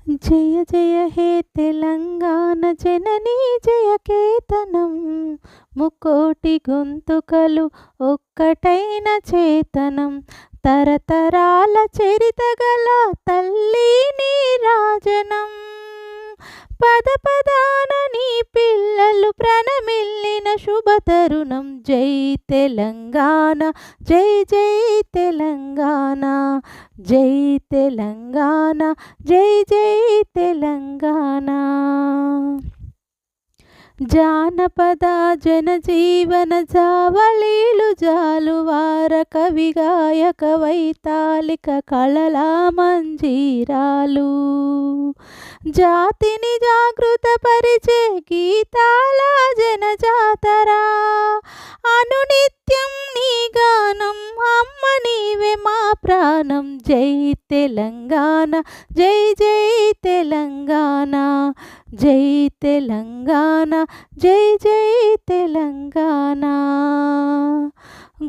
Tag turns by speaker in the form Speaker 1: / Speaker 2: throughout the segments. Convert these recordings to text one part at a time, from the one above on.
Speaker 1: జయ జయ హే తెలంగాణ జననీ జయ కేతనం, ముకోటి గొంతుకలు ఒక్కటైన చేతనం, తరతరాల చరిత గల తల్లి నీ రాజనం. పద పదాన నీ పిల్లలు ప్రణమిల్లిన శుభతరుణం. జై తెలంగాణ, జై జై తెలంగాణ, జై తెలంగాణ, జై జై తెలంగాణ. జానపద జనజీవన జావళీలు జాలువార కవి గాయక వైతాళిక కళల మంజీరాలు, జాతిని జాగృతపరిచే గీతాల జనజాతరా. అనునిత్యం నీ గానం అమ్మ నీవే మా ప్రాణం. జై తెలంగాణ, జై జై తెలంగాణ, జై తెలంగాణ, జై జై తెలంగాణ.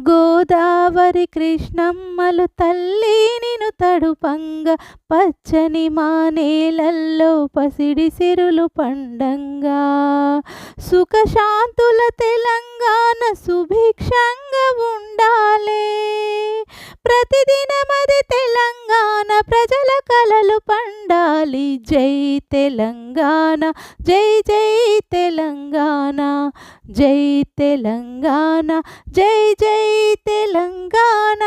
Speaker 1: గోదావరి కృష్ణమ్మలు తల్లి నిను తడుపంగ, పచ్చని మా నేలల్లో పసిడి సిరులు పండంగా. సుఖశాంతుల తెలంగాణ సుభిక్షంగా ఉండాలే. ప్రతిదినమది తెలంగాణ ప్రజల కలలు పండాలి. జై తెలంగాణ, జై జై తెలంగాణ, జై తెలంగాణ, జై జై తెలంగాణ.